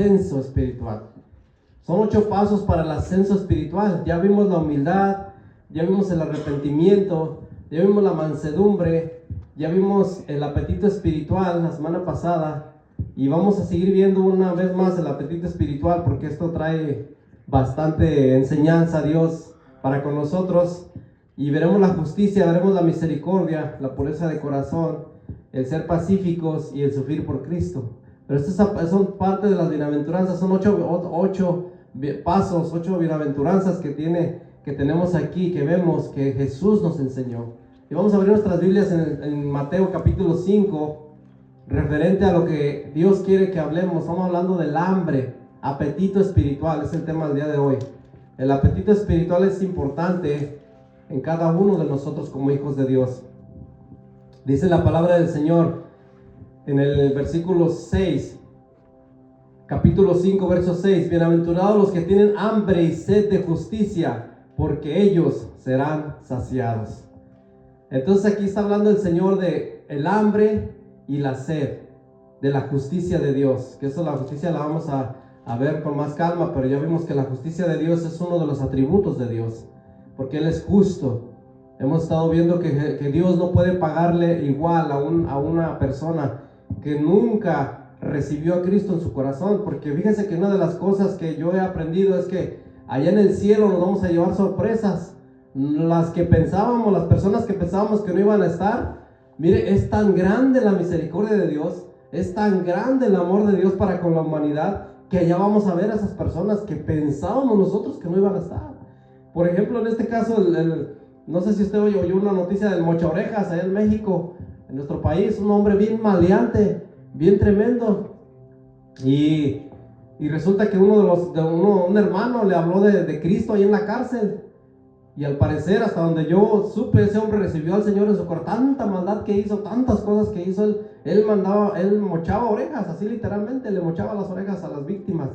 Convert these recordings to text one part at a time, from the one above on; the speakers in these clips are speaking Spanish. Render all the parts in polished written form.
ascenso espiritual. Son 8 pasos para el ascenso espiritual. Ya vimos la humildad, ya vimos el arrepentimiento, ya vimos la mansedumbre, ya vimos el apetito espiritual la semana pasada, y vamos a seguir viendo una vez más el apetito espiritual, porque esto trae bastante enseñanza a Dios para con nosotros. Y veremos la justicia, veremos la misericordia, la pureza de corazón, el ser pacíficos y el sufrir por Cristo. Pero estas son parte de las bienaventuranzas. Son 8 pasos, 8 bienaventuranzas que tenemos aquí, que vemos que Jesús nos enseñó. Y vamos a abrir nuestras Biblias en Mateo capítulo 5, referente a lo que Dios quiere que hablemos. Estamos hablando del hambre, apetito espiritual, es el tema del día de hoy. El apetito espiritual es importante en cada uno de nosotros como hijos de Dios. Dice la palabra del Señor en el versículo 6, capítulo 5, verso 6: bienaventurados los que tienen hambre y sed de justicia, porque ellos serán saciados. Entonces aquí está hablando el Señor de el hambre y la sed de la justicia de Dios, que eso, la justicia la vamos a ver con más calma, pero ya vimos que la justicia de Dios es uno de los atributos de Dios, porque Él es justo. Hemos estado viendo que Dios no puede pagarle igual a una persona que nunca recibió a Cristo en su corazón, porque fíjense que una de las cosas que yo he aprendido es que allá en el cielo nos vamos a llevar sorpresas. Las personas que pensábamos que no iban a estar, mire, es tan grande la misericordia de Dios, es tan grande el amor de Dios para con la humanidad, que allá vamos a ver a esas personas que pensábamos nosotros que no iban a estar. Por ejemplo, en este caso, no sé si usted oyó una noticia del Mocha Orejas allá en México, en nuestro país, un hombre bien maleante, bien tremendo, y resulta que un hermano le habló de Cristo ahí en la cárcel, y al parecer, hasta donde yo supe, ese hombre recibió al Señor en su corazón. Tanta maldad que hizo, tantas cosas que hizo, él mochaba orejas, así literalmente, le mochaba las orejas a las víctimas,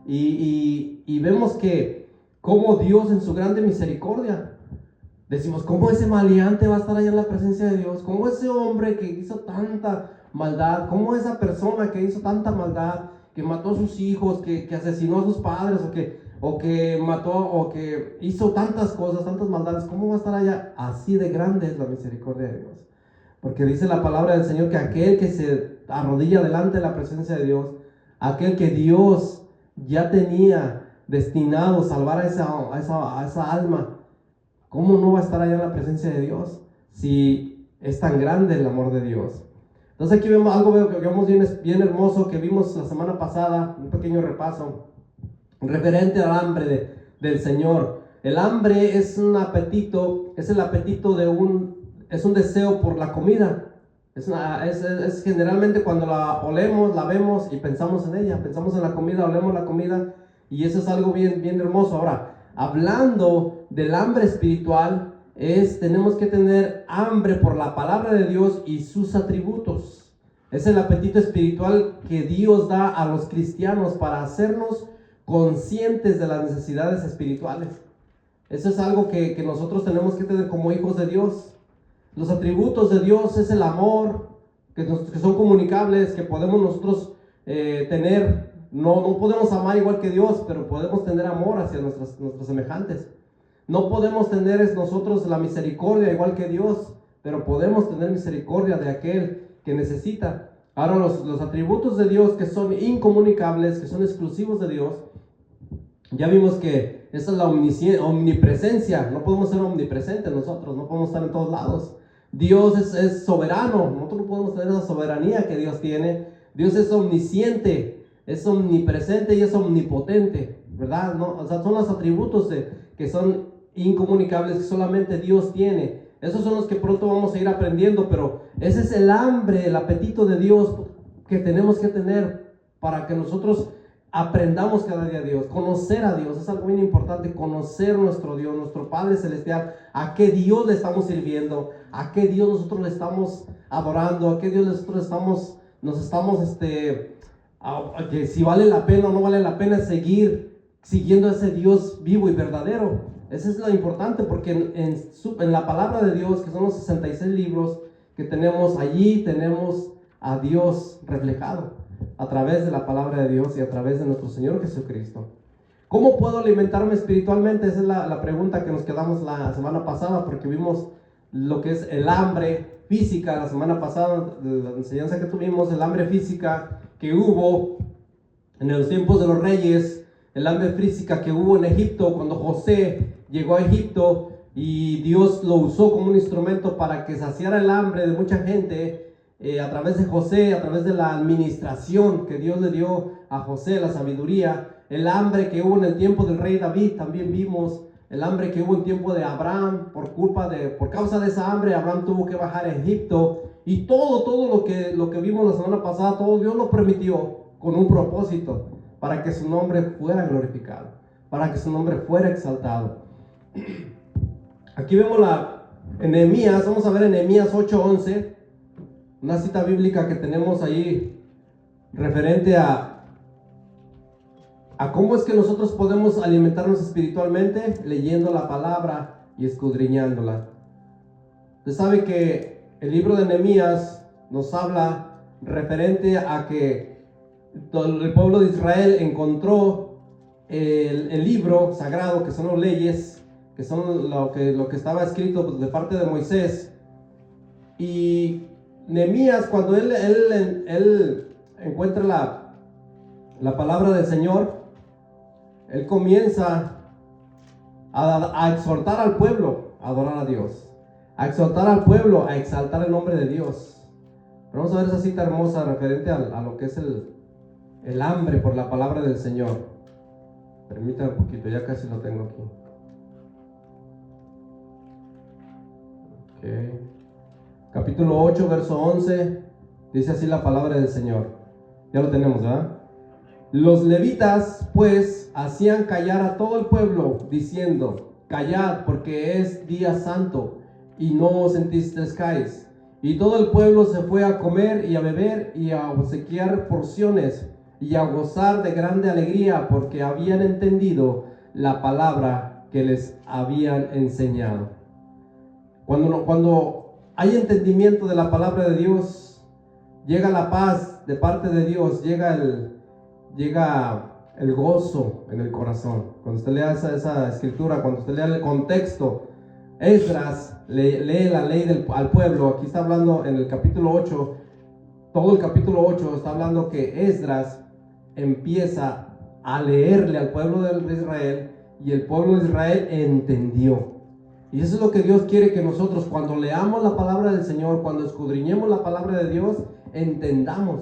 y vemos que como Dios en su grande misericordia, decimos, ¿cómo ese maleante va a estar allá en la presencia de Dios? ¿Cómo ese hombre que hizo tanta maldad? ¿Cómo esa persona que hizo tanta maldad, que mató a sus hijos, que asesinó a sus padres, o que mató, o que hizo tantas cosas, tantas maldades, cómo va a estar allá? Así de grande es la misericordia de Dios. Porque dice la palabra del Señor que aquel que se arrodilla delante de la presencia de Dios, aquel que Dios ya tenía destinado salvar a esa alma, ¿cómo no va a estar allá en la presencia de Dios si es tan grande el amor de Dios? Entonces aquí vemos algo que vemos bien hermoso, que vimos la semana pasada, un pequeño repaso referente al hambre del Señor. El hambre es un apetito, es el apetito es un deseo por la comida. Es generalmente cuando la olemos, la vemos y pensamos en ella, pensamos en la comida, olemos la comida, y eso es algo bien, bien hermoso. Ahora, hablando del hambre espiritual, tenemos que tener hambre por la palabra de Dios y sus atributos. Es el apetito espiritual que Dios da a los cristianos para hacernos conscientes de las necesidades espirituales. Eso es algo que nosotros tenemos que tener como hijos de Dios. Los atributos de Dios es el amor, que son comunicables, que podemos nosotros tener. No podemos amar igual que Dios, pero podemos tener amor hacia nuestros semejantes. No podemos tener nosotros la misericordia igual que Dios, pero podemos tener misericordia de aquel que necesita. Ahora, los atributos de Dios que son incomunicables, que son exclusivos de Dios, ya vimos que esa es la omnipresencia. No podemos ser omnipresentes nosotros, no podemos estar en todos lados. Dios es soberano, nosotros no podemos tener esa soberanía que Dios tiene. Dios es omnisciente, es omnipresente y es omnipotente, ¿verdad? ¿No? O sea, son los atributos que son incomunicables, que solamente Dios tiene. Esos son los que pronto vamos a ir aprendiendo, pero ese es el hambre, el apetito de Dios que tenemos que tener para que nosotros aprendamos cada día a Dios, conocer a Dios. Es algo muy importante, conocer nuestro Dios, nuestro Padre Celestial, a qué Dios le estamos sirviendo, a qué Dios nosotros le estamos adorando, a qué Dios nosotros que si vale la pena o no vale la pena seguir siguiendo a ese Dios vivo y verdadero. Eso es lo importante, porque en la palabra de Dios, que son los 66 libros que tenemos, allí tenemos a Dios reflejado. a través de la palabra de Dios y a través de nuestro Señor Jesucristo. ¿Cómo puedo alimentarme espiritualmente? Esa es la pregunta que nos quedamos la semana pasada, porque vimos lo que es el hambre física la semana pasada, la enseñanza que tuvimos, el hambre física que hubo en los tiempos de los reyes, el hambre física que hubo en Egipto cuando José llegó a Egipto y Dios lo usó como un instrumento para que saciara el hambre de mucha gente a través de José, a través de la administración que Dios le dio a José, la sabiduría. El hambre que hubo en el tiempo del rey David también vimos. El hambre que hubo en tiempo de Abraham, por causa de esa hambre, Abraham tuvo que bajar a Egipto. Y todo lo que vimos la semana pasada, todo Dios lo permitió con un propósito, para que su nombre fuera glorificado, para que su nombre fuera exaltado. Aquí vemos en Nehemías, vamos a ver en Nehemías 8:11, una cita bíblica que tenemos ahí referente a cómo es que nosotros podemos alimentarnos espiritualmente, leyendo la palabra y escudriñándola. Usted sabe que el libro de Nehemías nos habla referente a que el pueblo de Israel encontró el libro sagrado, que son las leyes, que son lo que estaba escrito de parte de Moisés. Y Nehemías, cuando él encuentra la palabra del Señor, él comienza a exhortar al pueblo a adorar a Dios, a exhortar al pueblo a exaltar el nombre de Dios. Pero vamos a ver esa cita hermosa referente a lo que es el hambre por la palabra del Señor. Permítame un poquito, ya casi lo tengo aquí. Okay. Capítulo 8, verso 11, dice así la palabra del Señor. Ya lo tenemos, ¿verdad? Los levitas, pues, hacían callar a todo el pueblo, diciendo: callad, porque es día santo, y no os entristezcáis. Y todo el pueblo se fue a comer y a beber y a obsequiar porciones y a gozar de grande alegría, porque habían entendido la palabra que les habían enseñado. Cuando hay entendimiento de la palabra de Dios, llega la paz de parte de Dios, llega el gozo en el corazón. Cuando usted lea esa escritura, cuando usted lea el contexto, Esdras lee la ley al pueblo. Aquí está hablando en el capítulo 8, todo el capítulo 8 está hablando que Esdras empieza a leerle al pueblo de Israel, y el pueblo de Israel entendió. Y eso es lo que Dios quiere, que nosotros, cuando leamos la palabra del Señor, cuando escudriñemos la palabra de Dios, entendamos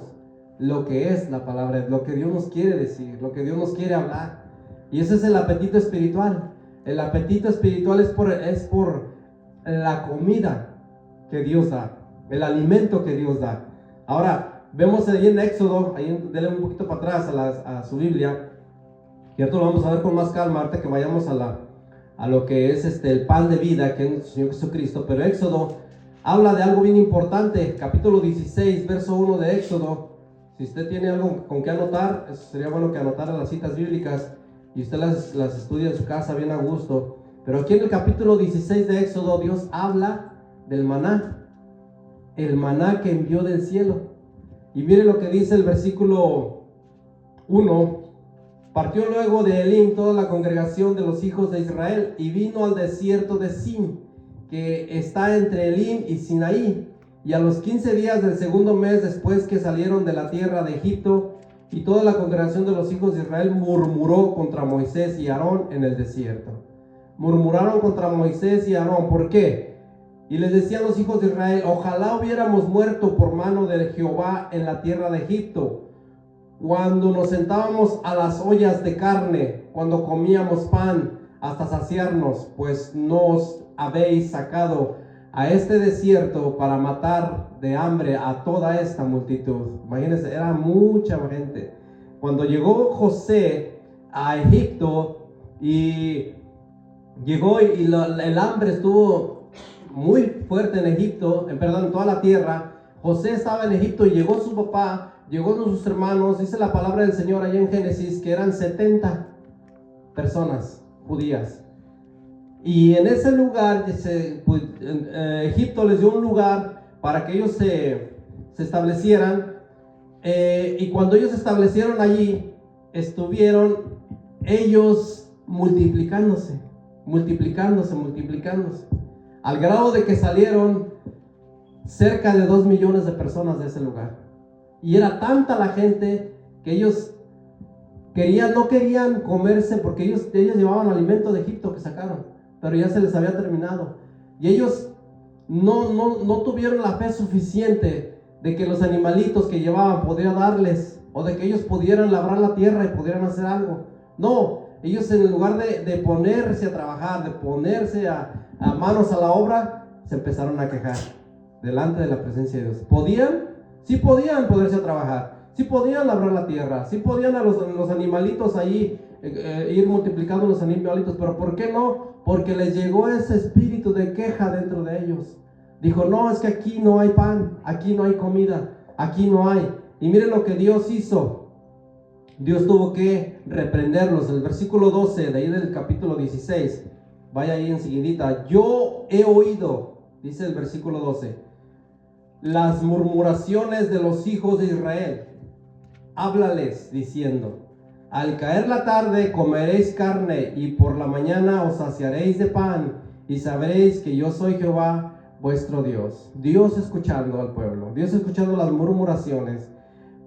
lo que es la palabra, lo que Dios nos quiere decir, lo que Dios nos quiere hablar. Y ese es el apetito espiritual. El apetito espiritual es por la comida que Dios da, el alimento que Dios da. Ahora, vemos ahí en Éxodo, ahí denle un poquito para atrás a su Biblia, y esto lo vamos a ver con más calma ahorita que vayamos a lo que es el pan de vida, que es nuestro Señor Jesucristo. Pero Éxodo habla de algo bien importante, capítulo 16, verso 1 de Éxodo. Si usted tiene algo con que anotar, sería bueno que anotara las citas bíblicas y usted las estudia en su casa bien a gusto. Pero aquí en el capítulo 16 de Éxodo, Dios habla del maná, el maná que envió del cielo. Y mire lo que dice el versículo 1. Partió luego de Elim toda la congregación de los hijos de Israel y vino al desierto de Sin, que está entre Elim y Sinaí. Y a los 15 días del segundo mes después que salieron de la tierra de Egipto, y toda la congregación de los hijos de Israel murmuró contra Moisés y Aarón en el desierto. Murmuraron contra Moisés y Aarón. ¿Por qué? Y les decían los hijos de Israel: ojalá hubiéramos muerto por mano de Jehová en la tierra de Egipto, cuando nos sentábamos a las ollas de carne, cuando comíamos pan hasta saciarnos, pues nos habéis sacado a este desierto para matar de hambre a toda esta multitud. Imagínense, era mucha gente. Cuando llegó José a Egipto y llegó y el hambre estuvo muy fuerte en Egipto, en toda la tierra. José estaba en Egipto y llegó su papá, llegó con sus hermanos. Dice la palabra del Señor allá en Génesis que eran 70 personas judías. Y en ese lugar, Egipto les dio un lugar para que ellos se establecieran. Y cuando ellos se establecieron allí, estuvieron ellos multiplicándose, al grado de que salieron cerca de 2 millones de personas de ese lugar. Y era tanta la gente que ellos no querían comerse, porque ellos llevaban alimento de Egipto que sacaron, pero ya se les había terminado. Y ellos no tuvieron la fe suficiente de que los animalitos que llevaban podían darles, o de que ellos pudieran labrar la tierra y pudieran hacer algo. No, ellos en lugar de ponerse a trabajar, de ponerse a manos a la obra, se empezaron a quejar delante de la presencia de Dios. ¿Podían? Sí podían ponerse a trabajar, sí podían labrar la tierra, sí podían a los animalitos ahí ir multiplicando los animalitos, pero ¿por qué no? Porque les llegó ese espíritu de queja dentro de ellos. Dijo, no, es que aquí no hay pan, aquí no hay comida, aquí no hay. Y miren lo que Dios hizo. Dios tuvo que reprenderlos. El versículo 12 de ahí del capítulo 16, vaya ahí enseguidita. Yo he oído, dice el versículo 12, las murmuraciones de los hijos de Israel. Háblales diciendo, al caer la tarde comeréis carne y por la mañana os saciaréis de pan y sabréis que yo soy Jehová vuestro Dios. Dios escuchando al pueblo, Dios escuchando las murmuraciones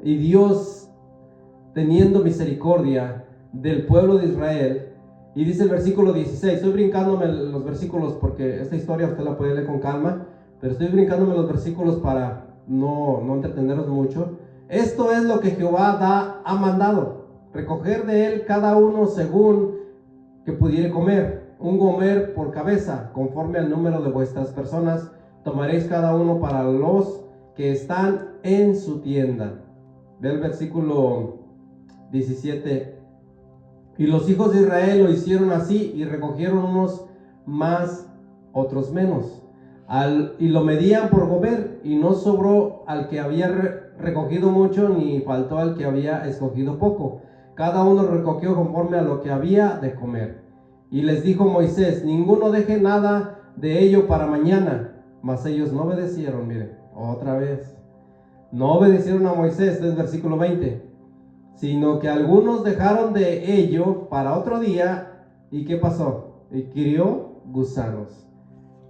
y Dios teniendo misericordia del pueblo de Israel. Y dice el versículo 16, estoy brincándome los versículos porque esta historia usted la puede leer con calma, pero estoy brincándome los versículos para no entreteneros mucho. Esto es lo que Jehová ha mandado, recoger de él cada uno según que pudiere comer, un gomer por cabeza, conforme al número de vuestras personas, tomaréis cada uno para los que están en su tienda. Ve el versículo 17. Y los hijos de Israel lo hicieron así, y recogieron unos más, otros menos. Y lo medían por gomer, y no sobró al que había recogido mucho, ni faltó al que había escogido poco. Cada uno recogió conforme a lo que había de comer. Y les dijo Moisés, ninguno deje nada de ello para mañana. Mas ellos no obedecieron, miren, otra vez. No obedecieron a Moisés, este es el versículo 20. Sino que algunos dejaron de ello para otro día. ¿Y qué pasó? Y crió gusanos.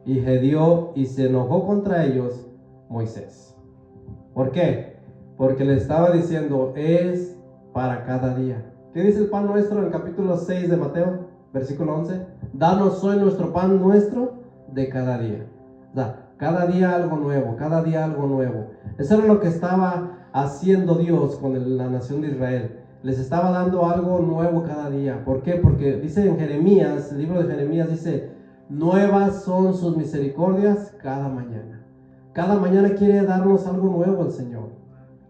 Y hedió y se enojó contra ellos Moisés. ¿Por qué? Porque le estaba diciendo, es para cada día. ¿Qué dice el pan nuestro en el capítulo 6 de Mateo, versículo 11? Danos hoy nuestro pan nuestro de cada día. O sea, cada día algo nuevo, cada día algo nuevo. Eso era lo que estaba haciendo Dios con la nación de Israel. Les estaba dando algo nuevo cada día. ¿Por qué? Porque dice en Jeremías, el libro de Jeremías dice, nuevas son sus misericordias cada mañana. Cada mañana quiere darnos algo nuevo el Señor.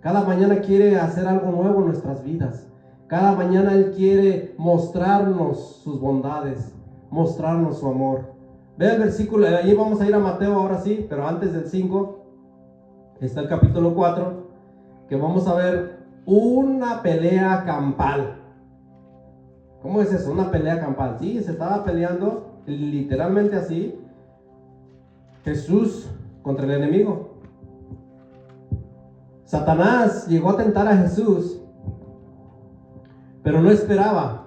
Cada mañana quiere hacer algo nuevo en nuestras vidas. Cada mañana Él quiere mostrarnos sus bondades, mostrarnos su amor. Ve el versículo, ahí vamos a ir a Mateo ahora sí, pero antes del 5 está el capítulo 4, que vamos a ver una pelea campal. ¿Cómo es eso? Una pelea campal. Sí, se estaba peleando literalmente así Jesús contra el enemigo. Satanás llegó a tentar a Jesús, pero no esperaba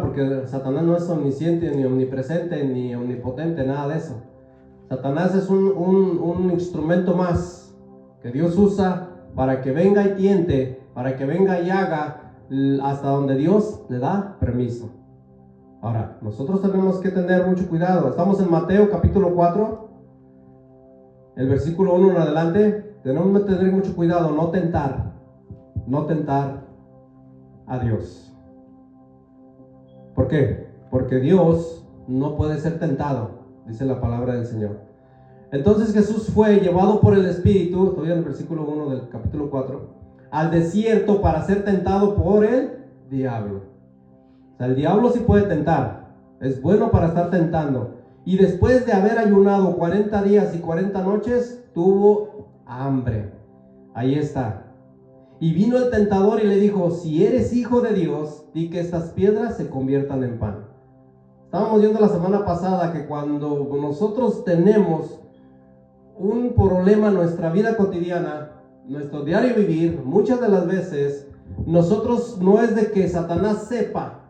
porque Satanás no es omnisciente, ni omnipresente, ni omnipotente, nada de eso. Satanás es un instrumento más que Dios usa para que venga y tiente, para que venga y haga hasta donde Dios le da permiso. Ahora, nosotros tenemos que tener mucho cuidado. Estamos en Mateo capítulo 4, el versículo 1 en adelante. Tenemos que tener mucho cuidado, no tentar a Dios. ¿Por qué? Porque Dios no puede ser tentado, dice la palabra del Señor. Entonces Jesús fue llevado por el Espíritu, estoy en el versículo 1 del capítulo 4, al desierto para ser tentado por el diablo. O sea, el diablo sí puede tentar, es bueno para estar tentando. Y después de haber ayunado 40 días y 40 noches, tuvo hambre. Ahí está. Y vino el tentador y le dijo, si eres hijo de Dios, di que estas piedras se conviertan en pan. Estábamos viendo la semana pasada que cuando nosotros tenemos un problema en nuestra vida cotidiana, nuestro diario vivir, muchas de las veces, nosotros no es de que Satanás sepa,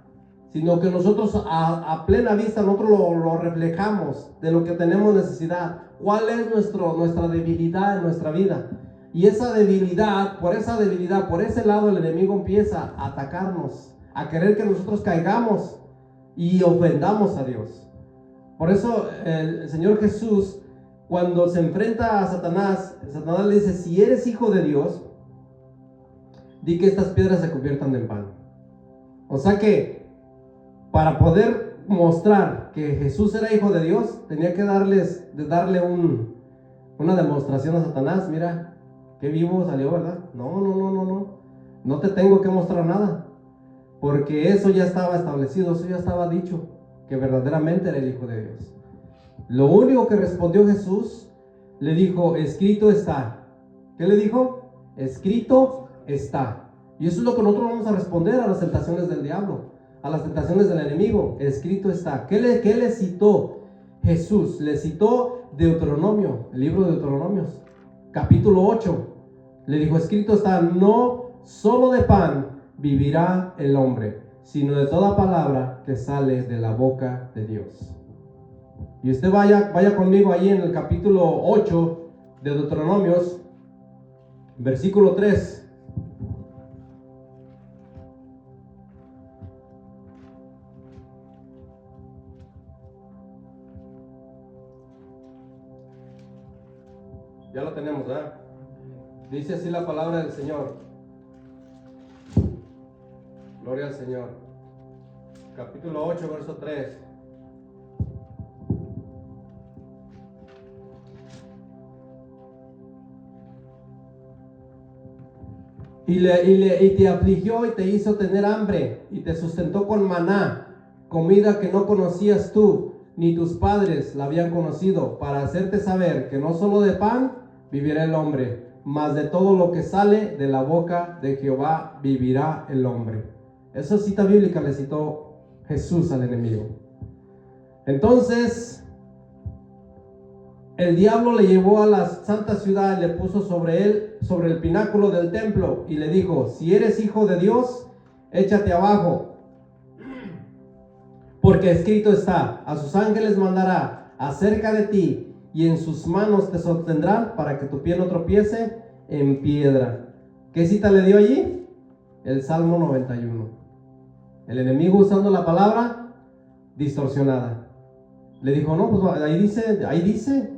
sino que nosotros a plena vista nosotros lo reflejamos de lo que tenemos necesidad. ¿Cuál es nuestra debilidad en nuestra vida? Y esa debilidad, por ese lado el enemigo empieza a atacarnos, a querer que nosotros caigamos y ofendamos a Dios. Por eso el Señor Jesús, cuando se enfrenta a Satanás le dice: si eres hijo de Dios, di que estas piedras se conviertan en pan. O sea que para poder mostrar que Jesús era hijo de Dios, tenía que darle una demostración a Satanás. Mira, qué vivo salió, ¿verdad? No te tengo que mostrar nada, porque eso ya estaba establecido, eso ya estaba dicho, que verdaderamente era el Hijo de Dios. Lo único que respondió Jesús, le dijo: escrito está. ¿Qué le dijo? Escrito está. Y eso es lo que nosotros vamos a responder a las tentaciones del diablo, a las tentaciones del enemigo. Escrito está. ¿Qué le citó Jesús? Le citó Deuteronomio, el libro de Deuteronomios, capítulo 8. Le dijo: escrito está, no solo de pan vivirá el hombre, sino de toda palabra que sale de la boca de Dios. Y usted vaya conmigo ahí en el capítulo 8 de Deuteronomios, versículo 3. Ya lo tenemos, ¿verdad? Dice así la palabra del Señor. Gloria al Señor. Capítulo 8, verso 3. Y te afligió y te hizo tener hambre, y te sustentó con maná, comida que no conocías tú, ni tus padres la habían conocido, para hacerte saber que no solo de pan vivirá el hombre, mas de todo lo que sale de la boca de Jehová vivirá el hombre. Esa es cita bíblica, le citó Jesús al enemigo. Entonces el diablo le llevó a la santa ciudad y le puso sobre el pináculo del templo, y le dijo: si eres hijo de Dios, échate abajo, porque escrito está: a sus ángeles mandará acerca de ti, y en sus manos te sostendrán, para que tu pie no tropiece en piedra. ¿Qué cita le dio allí? El Salmo 91. El enemigo usando la palabra distorsionada. Le dijo: no, pues ahí dice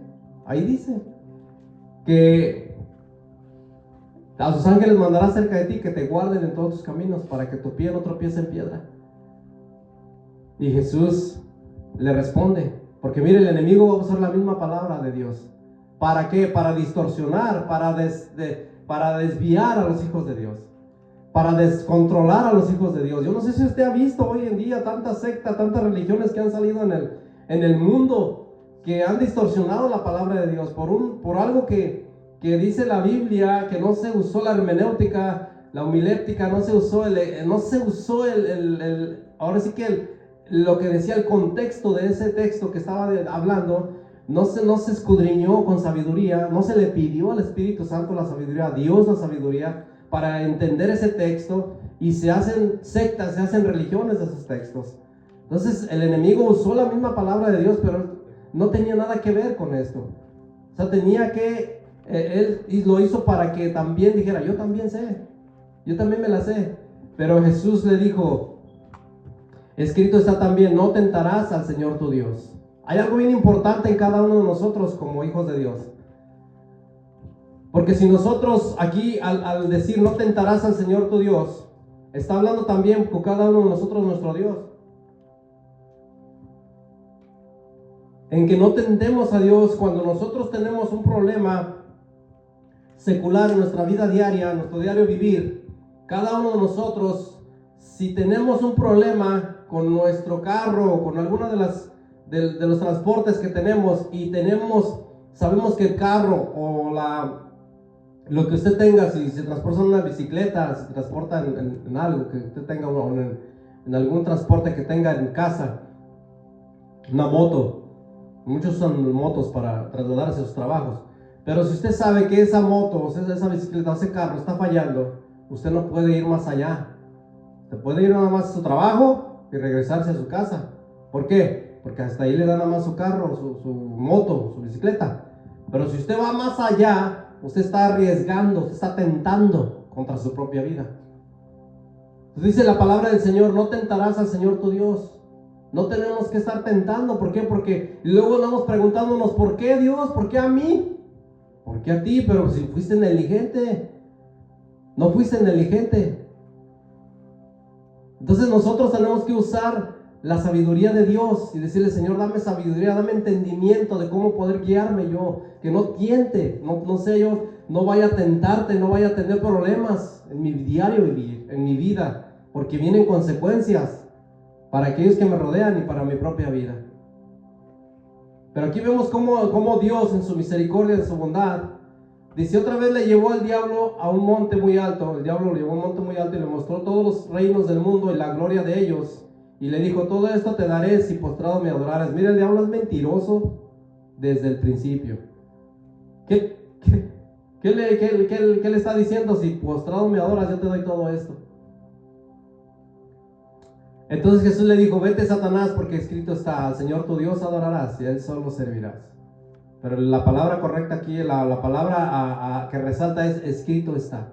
que a sus ángeles mandará cerca de ti, que te guarden en todos tus caminos, para que tu pie no tropiece en piedra. Y Jesús le responde, porque mire, el enemigo va a usar la misma palabra de Dios. ¿Para qué? Para distorsionar, para desviar a los hijos de Dios, para descontrolar a los hijos de Dios. Yo no sé si usted ha visto hoy en día tanta secta, tantas religiones que han salido en el mundo, que han distorsionado la palabra de Dios por algo que dice la Biblia, que no se usó la hermenéutica, la homiléptica, no se usó ahora sí que lo que decía el contexto de ese texto que estaba hablando, no se escudriñó con sabiduría, no se le pidió al Espíritu Santo la sabiduría, a Dios la sabiduría para entender ese texto, y se hacen sectas, se hacen religiones de esos textos. Entonces el enemigo usó la misma palabra de Dios, pero no tenía nada que ver con esto. O sea, tenía que, él lo hizo para que también dijera: yo también sé, yo también me la sé. Pero Jesús le dijo: escrito está también, no tentarás al Señor tu Dios. Hay algo bien importante en cada uno de nosotros como hijos de Dios. Porque si nosotros aquí al decir no tentarás al Señor tu Dios, está hablando también con cada uno de nosotros nuestro Dios. En que no tentemos a Dios cuando nosotros tenemos un problema secular en nuestra vida diaria, en nuestro diario vivir. Cada uno de nosotros, si tenemos un problema con nuestro carro o con alguna de los transportes que tenemos, y sabemos que el carro o lo que usted tenga, si se transporta en una bicicleta, si se transporta en algo que usted tenga, o en algún transporte que tenga en casa, una moto. Muchos usan motos para trasladarse a sus trabajos. Pero si usted sabe que esa moto, esa bicicleta, ese carro está fallando, usted no puede ir más allá. Usted puede ir nada más a su trabajo y regresarse a su casa. ¿Por qué? Porque hasta ahí le da nada más su carro, su moto, su bicicleta. Pero si usted va más allá, usted está arriesgando, usted está tentando contra su propia vida. Entonces dice la palabra del Señor: no tentarás al Señor tu Dios. No tenemos que estar tentando. ¿Por qué? Porque luego andamos preguntándonos: ¿por qué Dios? ¿Por qué a mí? ¿Por qué a ti? Pero si fuiste negligente. No fuiste negligente. Entonces nosotros tenemos que usar la sabiduría de Dios y decirle: Señor, dame sabiduría, dame entendimiento de cómo poder guiarme yo, que no tiente, no sé yo, no vaya a tentarte, no vaya a tener problemas en mi diario vivir, en mi vida, porque vienen consecuencias para aquellos que me rodean y para mi propia vida. Pero aquí vemos cómo Dios, en su misericordia, en su bondad, dice: otra vez le llevó al diablo a un monte muy alto. El diablo lo llevó a un monte muy alto y le mostró todos los reinos del mundo y la gloria de ellos. Y le dijo: todo esto te daré si postrado me adorares. Mira, el diablo es mentiroso desde el principio. ¿Qué le está diciendo? Si postrado me adoras, yo te doy todo esto. Entonces Jesús le dijo: vete, Satanás, porque escrito está: al Señor tu Dios adorarás y a Él solo servirás. Pero la palabra correcta aquí, la palabra que resalta es: escrito está.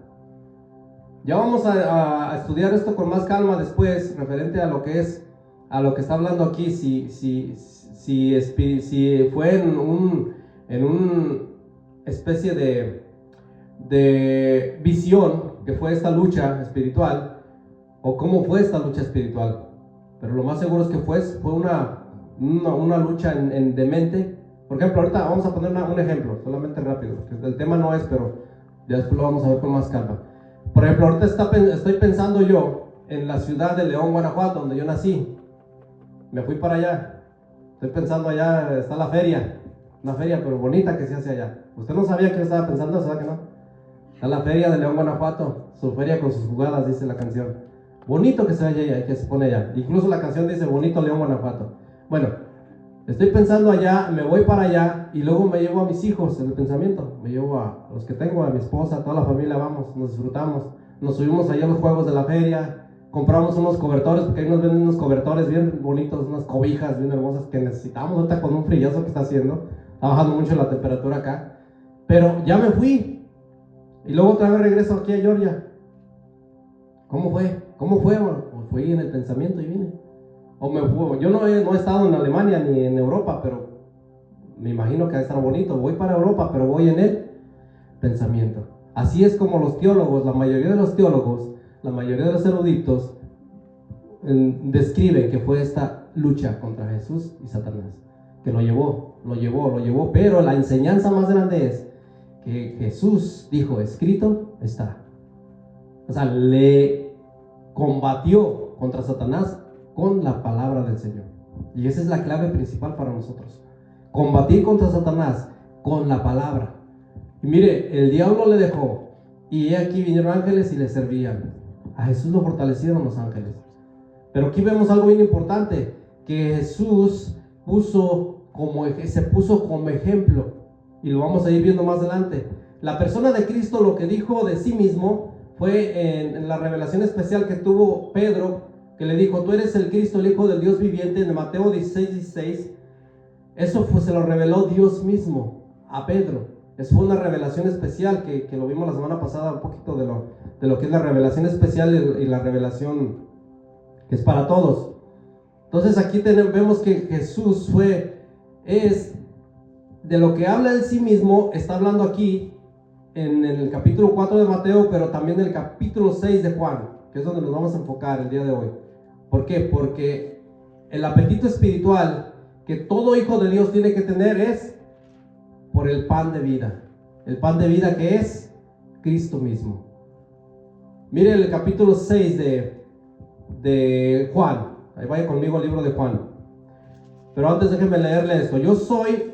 Ya vamos a estudiar esto con más calma después, referente a lo que está hablando aquí. Si fue en un especie de visión, que fue esta lucha espiritual, o cómo fue esta lucha espiritual. Pero lo más seguro es que fue una lucha de mente. Por ejemplo, ahorita vamos a poner un ejemplo, solamente rápido, porque el tema no es, pero ya después lo vamos a ver con más calma. Por ejemplo, ahorita estoy pensando yo en la ciudad de León, Guanajuato, donde yo nací. Me fui para allá. Estoy pensando allá, está la feria. Una feria, pero bonita, que se hace allá. ¿Usted no sabía que yo estaba pensando eso, verdad que no? Está la feria de León, Guanajuato. Su feria con sus jugadas, dice la canción. Bonito que se vaya allá, que se pone allá. Incluso la canción dice: bonito León, Guanajuato. Bueno, estoy pensando allá, me voy para allá y luego me llevo a mis hijos en el pensamiento. Me llevo a los que tengo, a mi esposa, a toda la familia, vamos, nos disfrutamos. Nos subimos allá a los juegos de la feria, compramos unos cobertores, porque ahí nos venden unos cobertores bien bonitos, unas cobijas bien hermosas que necesitamos ahorita con un frillazo que está haciendo. Está bajando mucho la temperatura acá. Pero ya me fui. Y luego otra vez regreso aquí a Georgia. ¿Cómo fue? Pues fui en el pensamiento y vine. Yo no he estado en Alemania ni en Europa, pero me imagino que va a estar bonito. Voy para Europa, pero voy en el pensamiento. Así es como los teólogos, la mayoría de los teólogos, la mayoría de los eruditos, describen que fue esta lucha contra Jesús y Satanás, que lo llevó, pero la enseñanza más grande es que Jesús dijo: escrito está. O sea, le combatió contra Satanás con la palabra del Señor. Y esa es la clave principal para nosotros: combatir contra Satanás con la palabra. Y mire, el diablo le dejó, y aquí vinieron ángeles y le servían. A Jesús lo fortalecieron los ángeles. Pero aquí vemos algo bien importante, que Jesús se puso como ejemplo, y lo vamos a ir viendo más adelante. La persona de Cristo, lo que dijo de sí mismo fue en la revelación especial que tuvo Pedro, que le dijo: tú eres el Cristo, el Hijo del Dios viviente, en Mateo 16:16. Eso se lo reveló Dios mismo a Pedro. Eso fue una revelación especial que lo vimos la semana pasada, un poquito de lo que es la revelación especial y la revelación que es para todos. Entonces aquí vemos que Jesús es de lo que habla de sí mismo. Está hablando aquí en el capítulo 4 de Mateo, pero también en el capítulo 6 de Juan, que es donde nos vamos a enfocar el día de hoy. ¿Por qué? Porque el apetito espiritual que todo hijo de Dios tiene que tener es por el pan de vida. El pan de vida que es Cristo mismo. Mire el capítulo 6 de Juan. Ahí vaya conmigo al libro de Juan. Pero antes déjenme leerle esto. Yo soy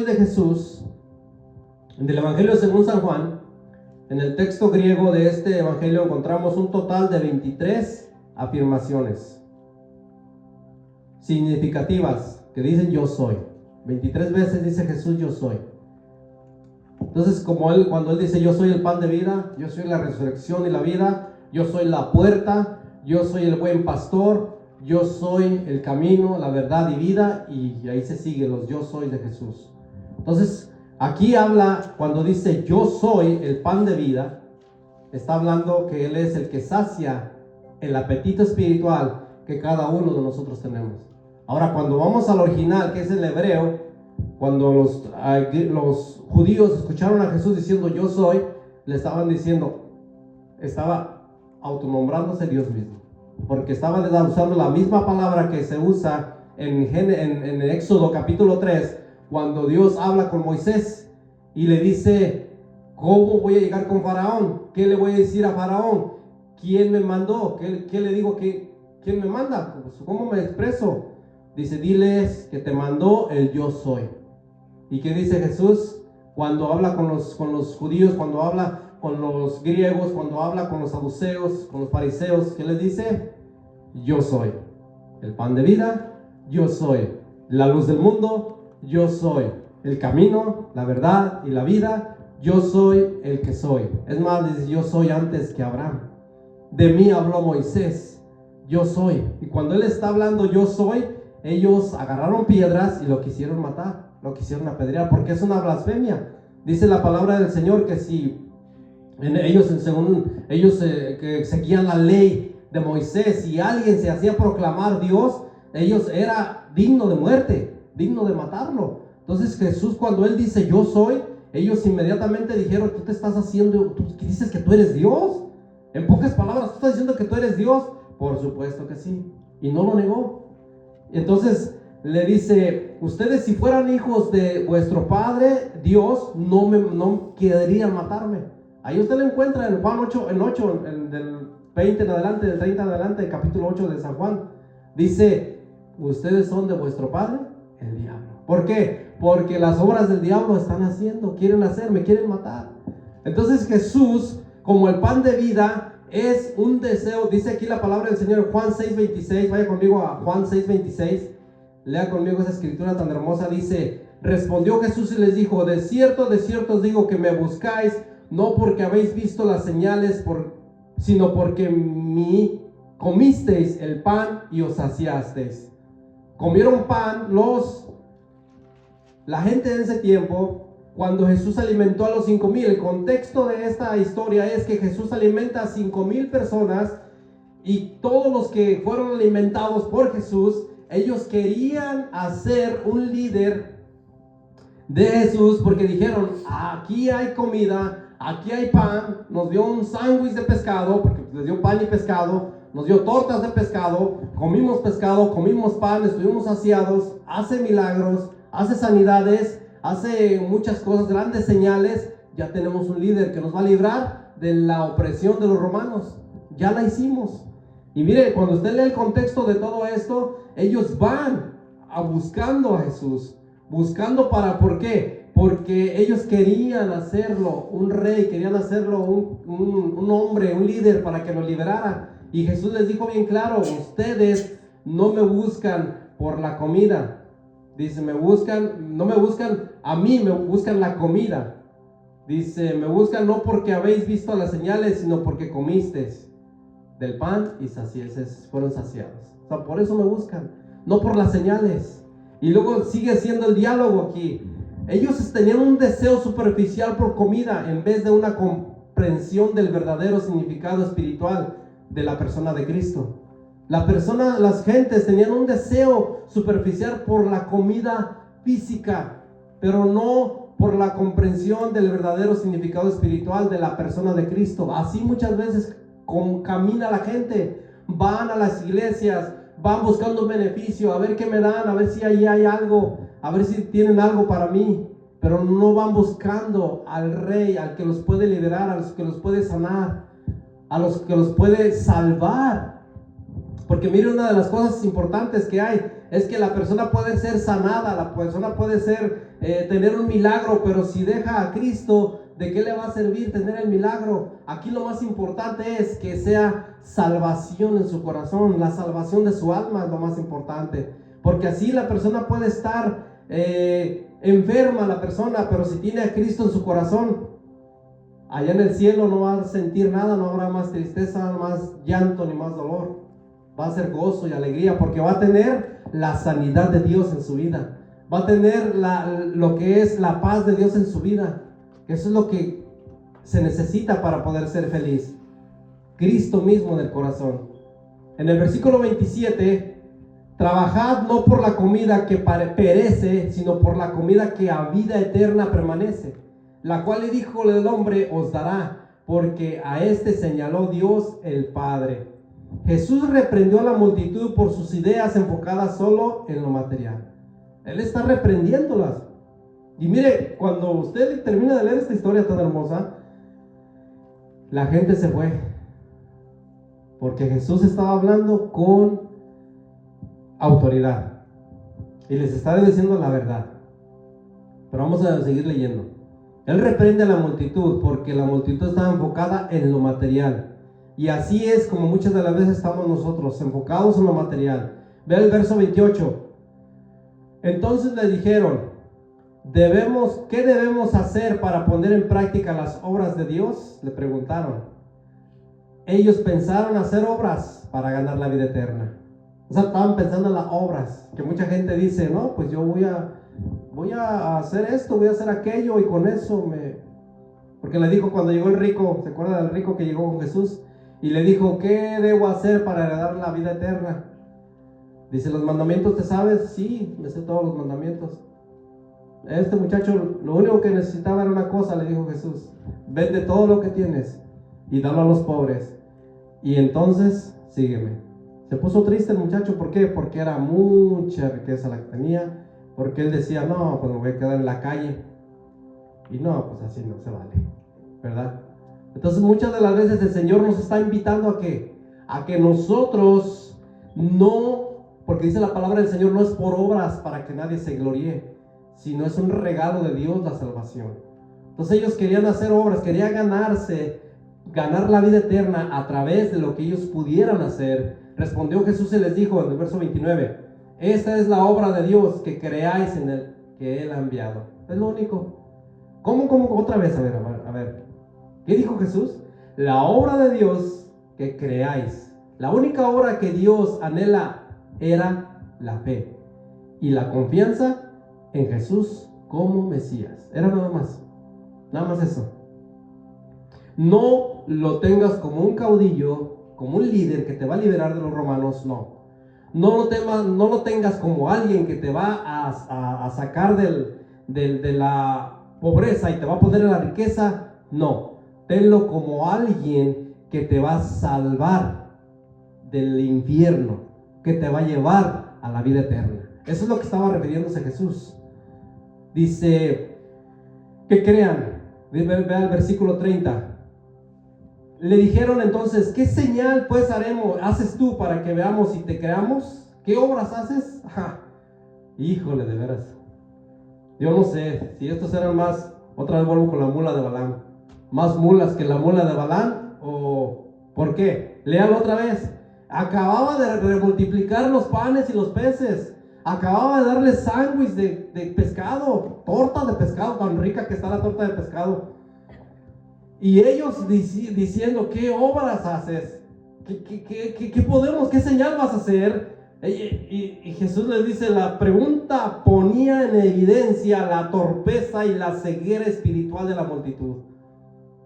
de Jesús, del Evangelio según San Juan. En el texto griego de este Evangelio encontramos un total de 23 afirmaciones significativas que dicen: yo soy. 23 veces dice Jesús: yo soy. Entonces, cuando Él dice, yo soy el pan de vida, yo soy la resurrección y la vida, yo soy la puerta, yo soy el buen pastor, yo soy el camino, la verdad y vida, y ahí se sigue los yo soy de Jesús. Entonces, aquí habla, cuando dice yo soy el pan de vida, está hablando que Él es el que sacia el apetito espiritual que cada uno de nosotros tenemos. Ahora, cuando vamos al original, que es el hebreo, cuando los judíos escucharon a Jesús diciendo yo soy, le estaban diciendo, estaba autonombrándose Dios mismo, porque estaba usando la misma palabra que se usa en Éxodo capítulo 3, cuando Dios habla con Moisés y le dice, ¿cómo voy a llegar con Faraón? ¿Qué le voy a decir a Faraón? ¿Quién me mandó? ¿Qué le digo? ¿Quién me manda? ¿Cómo me expreso? Dice, diles que te mandó el yo soy. ¿Y qué dice Jesús? Cuando habla con los judíos, cuando habla con los griegos, cuando habla con los saduceos, con los fariseos, ¿qué les dice? Yo soy el pan de vida, yo soy la luz del mundo, yo soy el camino, la verdad y la vida, yo soy el que soy. Es más, dice, yo soy antes que Abraham. De mí habló Moisés, yo soy. Y cuando él está hablando yo soy, ellos agarraron piedras y lo quisieron matar, lo quisieron apedrear, porque es una blasfemia. Dice la palabra del Señor que si según ellos que seguían la ley de Moisés, si alguien se hacía proclamar Dios, ellos era digno de muerte, digno de matarlo. Entonces Jesús, cuando él dice yo soy, ellos inmediatamente dijeron, tú te estás haciendo, tú dices que tú eres Dios. En pocas palabras, ¿tú estás diciendo que tú eres Dios? Por supuesto que sí. Y no lo negó. Entonces le dice, ustedes si fueran hijos de vuestro Padre Dios, no querrían matarme. Ahí usted lo encuentra en Juan 8, del 20 en adelante, del 30 en adelante, el capítulo 8 de San Juan. Dice, ustedes son de vuestro padre, el diablo. ¿Por qué? Porque las obras del diablo están haciendo, quieren hacer, me quieren matar. Entonces Jesús, como el pan de vida, es un deseo. Dice aquí la palabra del Señor en Juan 6:26. Vaya conmigo a Juan 6:26. Lea conmigo esa escritura tan hermosa. Dice, respondió Jesús y les dijo, de cierto os digo que me buscáis, no porque habéis visto las señales, sino porque comisteis el pan y os saciasteis. Comieron pan la gente en ese tiempo, cuando Jesús alimentó a los 5,000. El contexto de esta historia es que Jesús alimenta a 5,000 personas, y todos los que fueron alimentados por Jesús, ellos querían hacer un líder de Jesús, porque dijeron, aquí hay comida, aquí hay pan, nos dio un sándwich de pescado, porque les dio pan y pescado, nos dio tortas de pescado, comimos pan, estuvimos saciados, hace milagros, hace sanidades, hace muchas cosas, grandes señales. Ya tenemos un líder que nos va a librar de la opresión de los romanos, ya la hicimos. Y mire, cuando usted lee el contexto de todo esto, ellos van buscando a Jesús, ¿por qué? Porque ellos querían hacerlo un rey, querían hacerlo un hombre, un líder para que los liberara. Y Jesús les dijo bien claro, ustedes no me buscan por la comida. Dice, no me buscan a mí, me buscan la comida. Dice, me buscan no porque habéis visto las señales, sino porque comisteis del pan y fueron saciados. O sea, por eso me buscan, no por las señales. Y luego sigue siendo el diálogo aquí. Ellos tenían un deseo superficial por comida en vez de una comprensión del verdadero significado espiritual de la persona de Cristo. Las gentes tenían un deseo superficial por la comida física, pero no por la comprensión del verdadero significado espiritual de la persona de Cristo. Así muchas veces camina la gente, van a las iglesias, van buscando un beneficio, a ver qué me dan, a ver si ahí hay algo, a ver si tienen algo para mí, pero no van buscando al Rey, al que los puede liberar, a los que los puede sanar, a los que los puede salvar. Porque mire, una de las cosas importantes que hay es que la persona puede ser sanada, la persona puede tener un milagro, pero si deja a Cristo, ¿de qué le va a servir tener el milagro? Aquí lo más importante es que sea salvación en su corazón, la salvación de su alma es lo más importante, porque así la persona puede estar enferma la persona, pero si tiene a Cristo en su corazón, allá en el cielo no va a sentir nada, no habrá más tristeza, más llanto ni más dolor. Va a ser gozo y alegría porque va a tener la sanidad de Dios en su vida. Va a tener lo que es la paz de Dios en su vida. Eso es lo que se necesita para poder ser feliz. Cristo mismo en el corazón. En el versículo 27, trabajad no por la comida que perece, sino por la comida que a vida eterna permanece, la cual el Hijo del Hombre os dará, porque a este señaló Dios el Padre. Jesús reprendió a la multitud por sus ideas enfocadas solo en lo material. Él está reprendiéndolas. Y mire, cuando usted termina de leer esta historia tan hermosa, la gente se fue, porque Jesús estaba hablando con autoridad y les estaba diciendo la verdad. Pero vamos a seguir leyendo. Él reprende a la multitud porque la multitud estaba enfocada en lo material. Y así es como muchas de las veces estamos nosotros, enfocados en lo material. Ve el verso 28. Entonces le dijeron, ¿qué debemos hacer para poner en práctica las obras de Dios? Le preguntaron. Ellos pensaron hacer obras para ganar la vida eterna. O sea, estaban pensando en las obras, que mucha gente dice, no, pues yo voy a hacer esto, voy a hacer aquello, y con eso Porque le dijo cuando llegó el rico, ¿se acuerda del rico que llegó con Jesús? Y le dijo, ¿qué debo hacer para heredar la vida eterna? Dice, ¿los mandamientos te sabes? Sí, me sé todos los mandamientos. Este muchacho, lo único que necesitaba era una cosa, le dijo Jesús. Vende todo lo que tienes y dalo a los pobres. Y entonces, sígueme. Se puso triste el muchacho, ¿por qué? Porque era mucha riqueza la que tenía. Porque él decía, no, pues me voy a quedar en la calle. Y no, pues así no se vale, ¿verdad? Entonces muchas de las veces el Señor nos está invitando a que nosotros no, porque dice la palabra del Señor, no es por obras para que nadie se gloríe, sino es un regalo de Dios la salvación. Entonces ellos querían hacer obras, querían ganar la vida eterna a través de lo que ellos pudieran hacer. Respondió Jesús y les dijo en el verso 29, esta es la obra de Dios, que creáis en Él, que Él ha enviado. Es lo único. ¿Cómo? Otra vez, a ver. ¿Qué dijo Jesús? La obra de Dios, que creáis. La única obra que Dios anhela era la fe y la confianza en Jesús como Mesías. Era nada más eso. No lo tengas como un caudillo, como un líder que te va a liberar de los romanos, no. No lo tengas como alguien que te va a sacar de la pobreza y te va a poner en la riqueza, no. Tenlo como alguien que te va a salvar del infierno, que te va a llevar a la vida eterna. Eso es lo que estaba refiriéndose Jesús. Dice, que crean. Ve al versículo 30. Le dijeron entonces, ¿qué señal pues haces tú para que veamos y te creamos? ¿Qué obras haces? Híjole, de veras. Yo no sé, si estos eran más, otra vez vuelvo con la mula de Balaam, más mulas que la mula de Balaam, o ¿por qué? Léalo otra vez. Acababa de remultiplicar los panes y los peces, acababa de darle sándwich de pescado, torta de pescado, tan rica que está la torta de pescado. Y ellos diciendo, ¿qué obras haces? ¿Qué podemos? ¿Qué señal vas a hacer? Y Jesús les dice, la pregunta ponía en evidencia la torpeza y la ceguera espiritual de la multitud.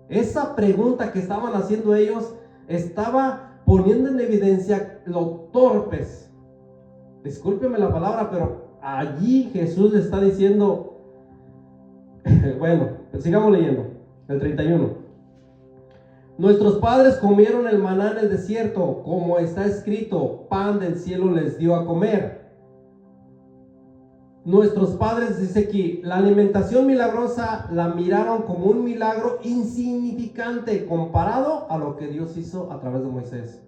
Esa pregunta que estaban haciendo ellos estaba poniendo en evidencia lo torpes. Discúlpeme la palabra, pero allí Jesús le está diciendo, bueno, sigamos leyendo, el 31. Nuestros padres comieron el maná en el desierto, como está escrito, pan del cielo les dio a comer. Nuestros padres, dice aquí, la alimentación milagrosa la miraron como un milagro insignificante comparado a lo que Dios hizo a través de Moisés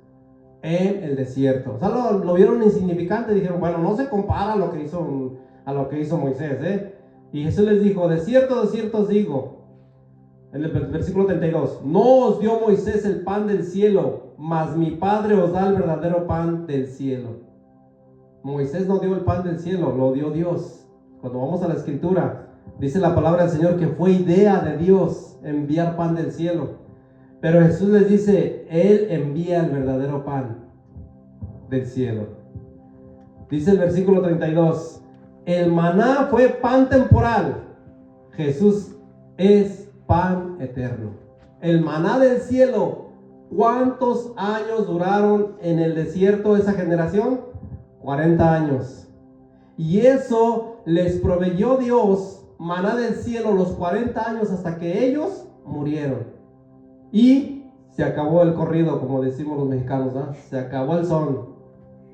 en el desierto. O sea, lo vieron insignificante, dijeron, bueno, no se compara a lo que hizo Moisés, Y Jesús les dijo, de cierto os digo, en el versículo 32, no os dio Moisés el pan del cielo, mas mi Padre os da el verdadero pan del cielo. Moisés no dio el pan del cielo, lo dio Dios. Cuando vamos a la Escritura, dice la palabra del Señor que fue idea de Dios enviar pan del cielo. Pero Jesús les dice, Él envía el verdadero pan del cielo. Dice el versículo 32, el maná fue pan temporal, Jesús es pan eterno. El maná del cielo, ¿cuántos años duraron en el desierto esa generación? 40 años. Y eso les proveyó Dios, maná del cielo, los 40 años hasta que ellos murieron. Y se acabó el corrido, como decimos los mexicanos, ¿no? Se acabó el son.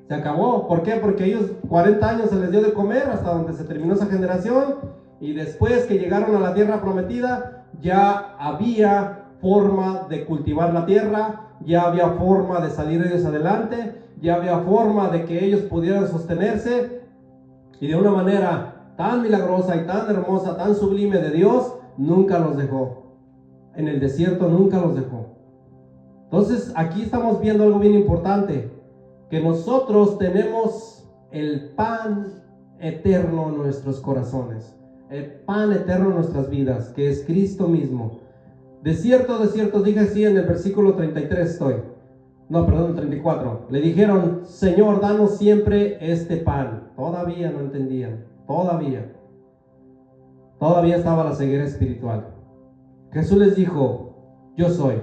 Se acabó. ¿Por qué? Porque ellos 40 años se les dio de comer hasta donde se terminó esa generación. Y después que llegaron a la tierra prometida, ya había forma de cultivar la tierra, ya había forma de salir ellos adelante, ya había forma de que ellos pudieran sostenerse. Y de una manera tan milagrosa y tan hermosa, tan sublime de Dios, nunca los dejó. En el desierto nunca los dejó. Entonces aquí estamos viendo algo bien importante, que nosotros tenemos el pan eterno en nuestros corazones, el pan eterno en nuestras vidas, que es Cristo mismo. De cierto, dije así en el versículo 33 el 34. Le dijeron, Señor, danos siempre este pan. Todavía no entendían, todavía estaba la ceguera espiritual. Jesús les dijo, yo soy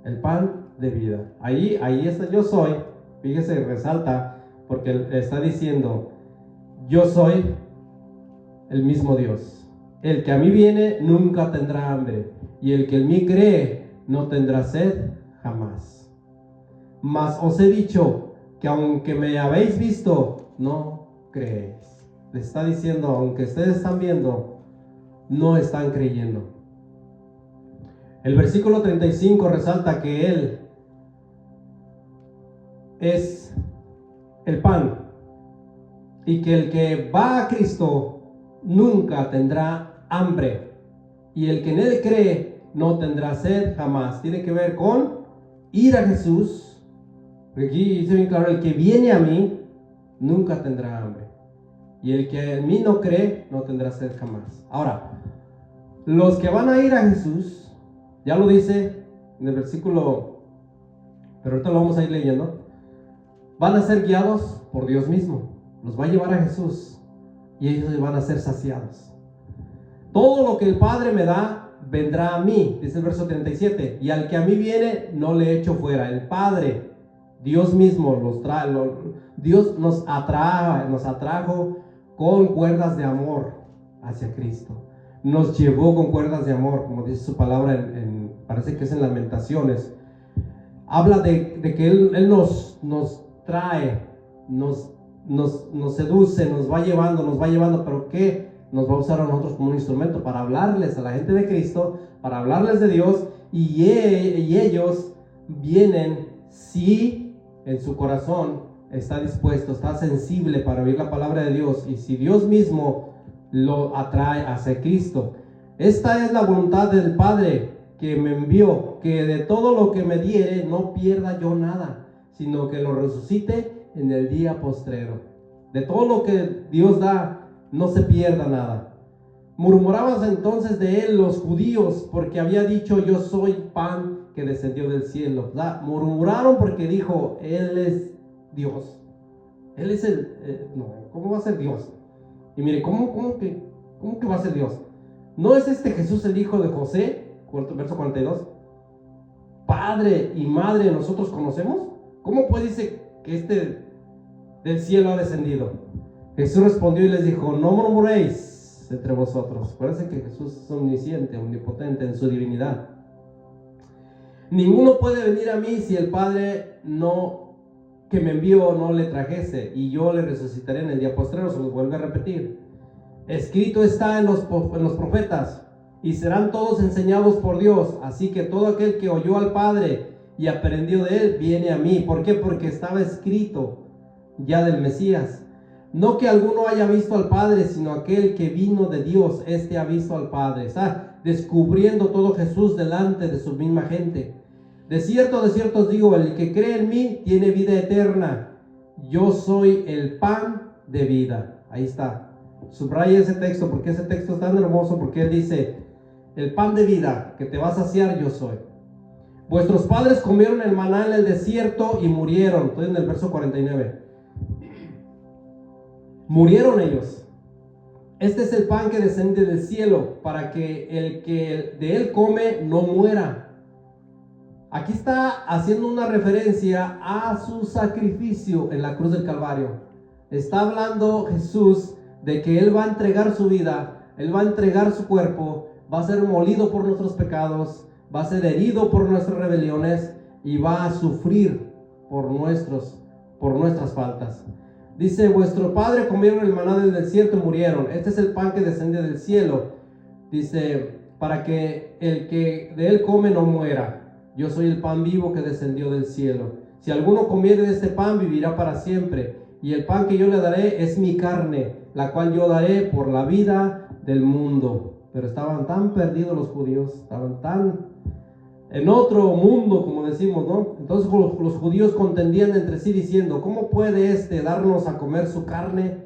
el pan de vida. Ahí está yo soy. Fíjese, resalta, porque está diciendo, yo soy el mismo Dios. El que a mí viene nunca tendrá hambre, y el que en mí cree no tendrá sed jamás. Mas os he dicho que aunque me habéis visto, no creéis. Le está diciendo, aunque ustedes están viendo, no están creyendo. El versículo 35 resalta que Él es el pan y que el que va a Cristo nunca tendrá hambre, y el que en Él cree no tendrá sed jamás. Tiene que ver con ir a Jesús. Aquí dice bien claro, el que viene a mí nunca tendrá hambre, y el que en mí no cree no tendrá sed jamás. Ahora, los que van a ir a Jesús, ya lo dice en el versículo, pero ahorita lo vamos a ir leyendo, van a ser guiados por Dios mismo. Los va a llevar a Jesús y ellos van a ser saciados. Todo lo que el Padre me da vendrá a mí, dice el verso 37, y al que a mí viene no le echo fuera. El Padre, Dios mismo los trae, Dios nos atrajo con cuerdas de amor hacia Cristo. Nos llevó con cuerdas de amor, como dice su palabra parece que es en Lamentaciones. Habla de que Él nos trae, nos seduce, nos va llevando, pero que nos va a usar a nosotros como un instrumento para hablarles a la gente de Cristo, para hablarles de Dios, y ellos vienen si en su corazón está dispuesto, está sensible para oír la palabra de Dios, y si Dios mismo lo atrae hacia Cristo. Esta es la voluntad del Padre que me envió, que de todo lo que me diere no pierda yo nada, sino que lo resucite en el día postrero. De todo lo que Dios da, no se pierda nada. Murmuraban entonces de él los judíos, porque había dicho, yo soy pan que descendió del cielo. Murmuraron porque dijo, Él es Dios. Él es ¿cómo va a ser Dios? Y mire, ¿cómo que va a ser Dios? ¿No es este Jesús el hijo de José? Verso 42. Padre y madre nosotros conocemos. ¿Cómo pues dice que este del cielo ha descendido? Jesús respondió y les dijo, no murmuréis entre vosotros. Acuérdense que Jesús es omnisciente, omnipotente en su divinidad. Ninguno puede venir a mí si el Padre que me envió no le trajese, y yo le resucitaré en el día postrero. Se los vuelve a repetir. Escrito está en los profetas, y serán todos enseñados por Dios. Así que todo aquel que oyó al Padre y aprendió de él, viene a mí. ¿Por qué? Porque estaba escrito ya del Mesías. No que alguno haya visto al Padre, sino aquel que vino de Dios, este ha visto al Padre. Está descubriendo todo Jesús delante de su misma gente. De cierto os digo, el que cree en mí tiene vida eterna. Yo soy el pan de vida. Ahí está. Subraya ese texto porque ese texto es tan hermoso, porque él dice, el pan de vida que te va a saciar yo soy. Vuestros padres comieron el maná en el desierto y murieron. Estoy en el verso 49. Murieron ellos. Este es el pan que desciende del cielo, para que el que de él come no muera. Aquí está haciendo una referencia a su sacrificio en la cruz del Calvario. Está hablando Jesús de que él va a entregar su vida, él va a entregar su cuerpo, va a ser molido por nuestros pecados, va a ser herido por nuestras rebeliones y va a sufrir por nuestras faltas. Dice, vuestro padre comieron el maná del desierto y murieron. Este es el pan que descendió del cielo. Dice, para que el que de él come no muera. Yo soy el pan vivo que descendió del cielo. Si alguno comiere de este pan, vivirá para siempre. Y el pan que yo le daré es mi carne, la cual yo daré por la vida del mundo. Pero estaban tan perdidos los judíos, estaban tan en otro mundo, como decimos, ¿no? Entonces los judíos contendían entre sí diciendo, ¿cómo puede darnos a comer su carne?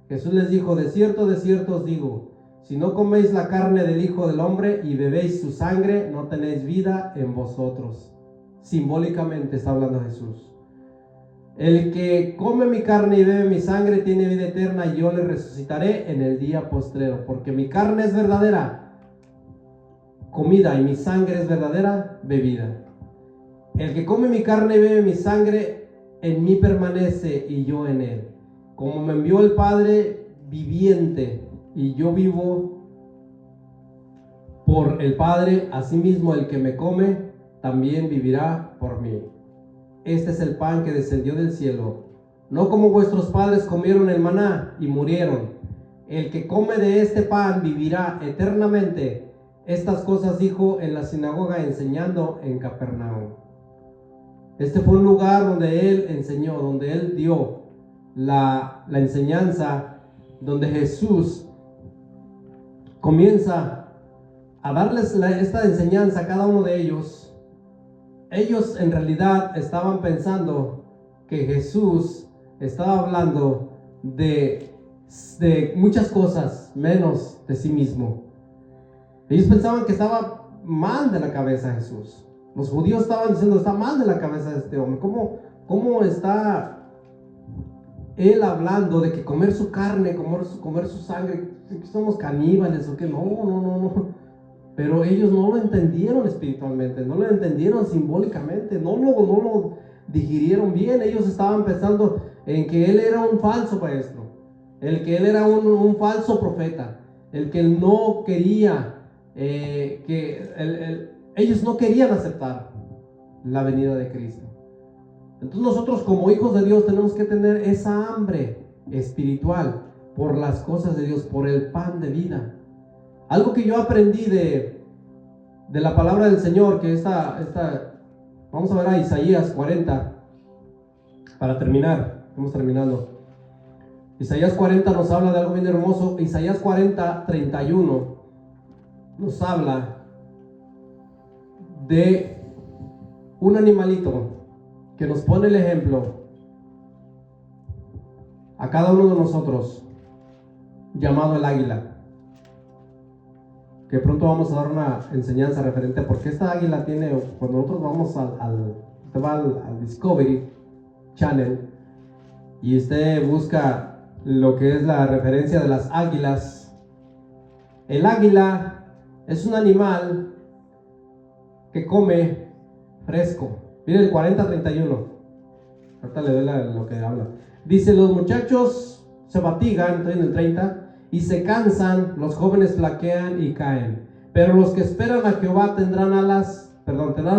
Jesús les dijo, de cierto os digo, si no coméis la carne del Hijo del Hombre y bebéis su sangre, no tenéis vida en vosotros. Simbólicamente está hablando Jesús. El que come mi carne y bebe mi sangre tiene vida eterna, y yo le resucitaré en el día postrero, porque mi carne es verdadera comida y mi sangre es verdadera bebida. El que come mi carne y bebe mi sangre, en mí permanece y yo en él. Como me envió el Padre viviente y yo vivo por el Padre, asimismo el que me come también vivirá por mí. Este es el pan que descendió del cielo, no como vuestros padres comieron el maná y murieron. El que come de este pan vivirá eternamente. Estas cosas dijo en la sinagoga enseñando en Capernaum. Este fue un lugar donde él enseñó, donde él dio la enseñanza, donde Jesús comienza a darles esta enseñanza a cada uno de ellos. Ellos en realidad estaban pensando que Jesús estaba hablando de muchas cosas, menos de sí mismo. Ellos pensaban que estaba mal de la cabeza Jesús. Los judíos estaban diciendo, está mal de la cabeza de este hombre. ¿Cómo está él hablando de que comer su carne, comer su sangre, que somos caníbales o qué? No. Pero ellos no lo entendieron espiritualmente, no lo entendieron simbólicamente, no lo digirieron bien. Ellos estaban pensando en que él era un falso maestro, el que él era un falso profeta, el que él no quería, ellos no querían aceptar la venida de Cristo. Entonces nosotros como hijos de Dios tenemos que tener esa hambre espiritual por las cosas de Dios, por el pan de vida. Algo que yo aprendí de la palabra del Señor, que vamos a ver a Isaías 40, para terminar, estamos terminando. Isaías 40 nos habla de algo bien hermoso. Isaías 40, 31 nos habla de un animalito que nos pone el ejemplo a cada uno de nosotros, llamado el águila. Que pronto vamos a dar una enseñanza referente a por qué esta águila tiene, cuando nosotros vamos al Discovery Channel y usted busca lo que es la referencia de las águilas. El águila es un animal que come fresco. Miren el 40-31. Ahorita le doy lo que habla. Dice, los muchachos se fatigan, estoy en el 30, y se cansan, los jóvenes flaquean y caen. Pero los que esperan a Jehová tendrán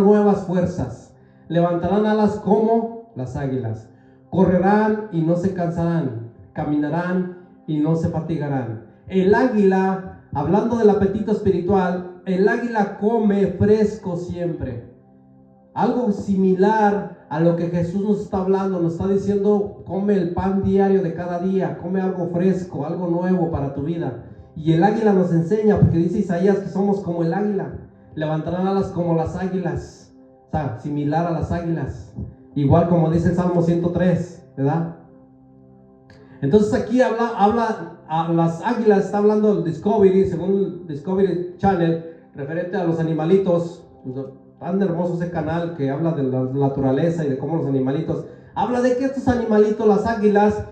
nuevas fuerzas. Levantarán alas como las águilas. Correrán y no se cansarán. Caminarán y no se fatigarán. El águila, hablando del apetito espiritual, el águila come fresco siempre. Algo similar a lo que Jesús nos está hablando, nos está diciendo, come el pan diario de cada día, come algo fresco, algo nuevo para tu vida. Y el águila nos enseña, porque dice Isaías que somos como el águila, levantarán alas como las águilas, o sea, similar a las águilas, igual como dice el Salmo 103, ¿verdad? Entonces aquí habla a las águilas, está hablando el Discovery, según Discovery Channel, referente a los animalitos. Tan hermoso ese canal que habla de la naturaleza y de cómo los animalitos, habla de que estos animalitos, las águilas,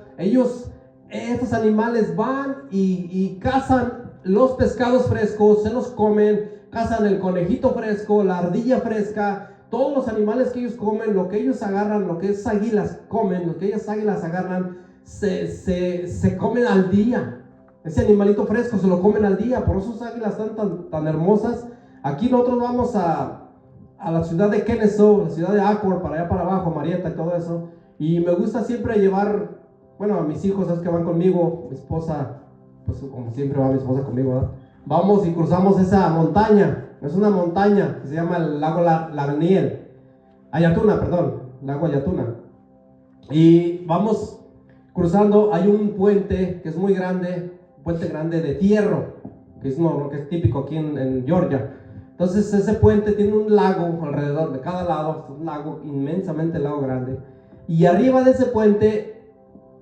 estos animales van y cazan los pescados frescos, se los comen, cazan el conejito fresco, la ardilla fresca, todos los animales que ellos comen, lo que ellos agarran, lo que esas águilas comen, lo que ellas águilas agarran, se comen al día. Ese animalito fresco se lo comen al día. Por eso esas águilas están tan hermosas. Aquí nosotros vamos a la ciudad de Kennesaw, la ciudad de Acworth, para allá para abajo, Marietta y todo eso. Y me gusta siempre llevar, bueno, a mis hijos, es que van conmigo, mi esposa, pues como siempre va mi esposa conmigo, ¿verdad? Vamos y cruzamos esa montaña. Es una montaña que se llama el lago Ayatuna, lago Ayatuna. Y vamos cruzando, hay un puente que es muy grande, un puente grande de fierro, que es típico aquí en Georgia. Entonces ese puente tiene un lago alrededor de cada lado, un lago inmensamente grande. Y arriba de ese puente,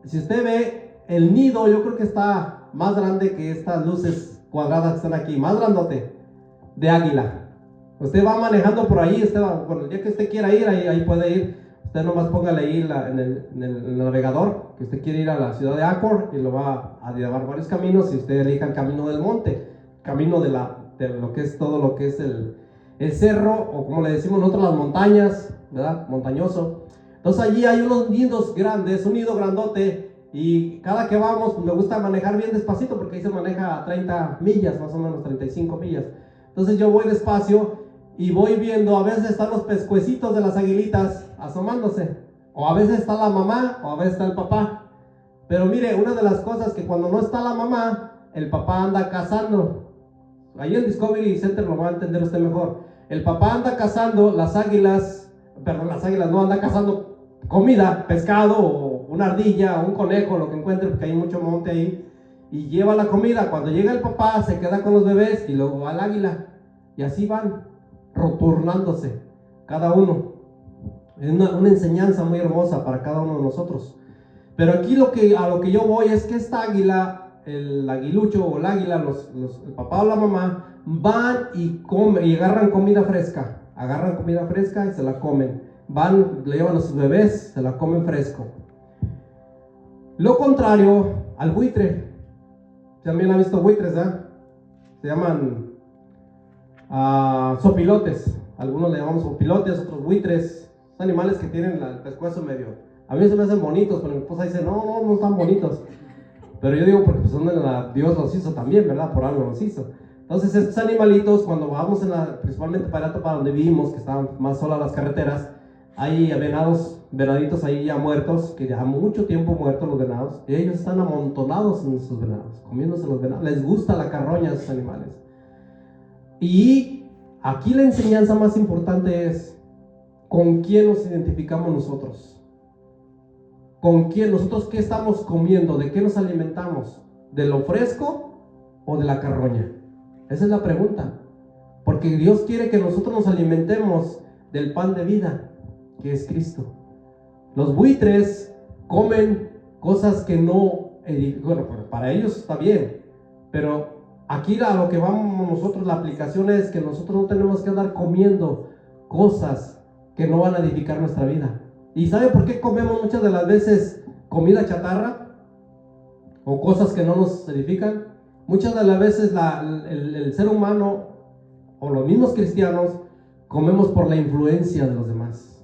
si usted ve el nido, yo creo que está más grande que estas luces cuadradas que están aquí, más grandote, de águila. Usted va manejando por ahí, bueno, el día que usted quiera ir, ahí puede ir. Usted nomás póngale ahí en el navegador que usted quiere ir a la ciudad de Acworth y lo va a llevar varios caminos, y usted elija el camino del monte, camino de lo que es todo lo que es el cerro, o como le decimos nosotros, las montañas, ¿verdad? Montañoso. Entonces allí hay unos nidos grandes, un nido grandote, y cada que vamos, pues me gusta manejar bien despacito, porque ahí se maneja a 30 millas, más o menos 35 millas. Entonces yo voy despacio y voy viendo, a veces están los pescuecitos de las aguilitas asomándose, o a veces está la mamá, o a veces está el papá. Pero mire, una de las cosas que cuando no está la mamá, el papá anda cazando. Ahí en Discovery Center lo va a entender usted mejor. El papá anda cazando las águilas no, anda cazando comida, pescado, o una ardilla, o un conejo, lo que encuentre, porque hay mucho monte ahí, y lleva la comida. Cuando llega el papá, se queda con los bebés, y luego va el águila, y así van, roturnándose, cada uno. Es una enseñanza muy hermosa para cada uno de nosotros. Pero aquí a lo que yo voy es que esta águila, el aguilucho o el águila, el papá o la mamá, van y comen y agarran comida fresca y se la comen. Van, le llevan a sus bebés, se la comen fresco. Lo contrario al buitre. También ha visto buitres, ¿verdad? Se llaman sopilotes. Algunos le llamamos sopilotes, otros buitres. Son animales que tienen el pescuezo medio. A mí se me hacen bonitos, pero mi esposa dice, no están bonitos. Pero yo digo, porque Dios los hizo también, ¿verdad? Por algo los hizo. Entonces estos animalitos, cuando vamos principalmente para donde vivimos, que estaban más solas las carreteras, hay venaditos ahí ya muertos, que ya mucho tiempo muertos los venados, y ellos están amontonados en sus venados, comiéndose los venados. Les gusta la carroña a esos animales. Y aquí la enseñanza más importante es, ¿con quién nos identificamos nosotros? ¿Con quién? ¿Nosotros qué estamos comiendo? ¿De qué nos alimentamos? ¿De lo fresco o de la carroña? Esa es la pregunta. Porque Dios quiere que nosotros nos alimentemos del pan de vida, que es Cristo. Los buitres comen cosas que no, bueno, para ellos está bien, pero aquí a lo que vamos nosotros, la aplicación es que nosotros no tenemos que andar comiendo cosas que no van a edificar nuestra vida. ¿Y sabe por qué comemos muchas de las veces comida chatarra o cosas que no nos edifican? Muchas de las veces el ser humano o los mismos cristianos comemos por la influencia de los demás.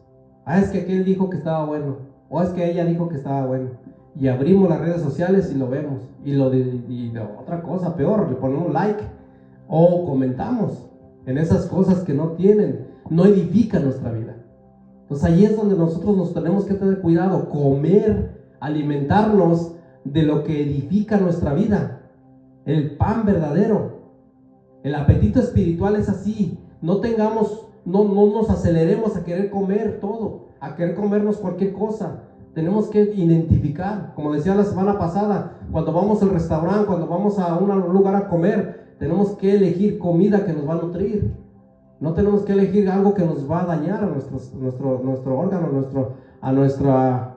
Es que aquel dijo que estaba bueno, o es que ella dijo que estaba bueno, y abrimos las redes sociales y lo vemos, y otra cosa peor, le ponemos like o comentamos en esas cosas que no edifican nuestra vida. Entonces ahí es donde nosotros nos tenemos que tener cuidado, comer, alimentarnos de lo que edifica nuestra vida, el pan verdadero. El apetito espiritual es así. No nos aceleremos a querer comer todo, a querer comernos cualquier cosa. Tenemos que identificar, como decía la semana pasada, cuando vamos al restaurante, cuando vamos a un lugar a comer, tenemos que elegir comida que nos va a nutrir. No tenemos que elegir algo que nos va a dañar a nuestro órgano, a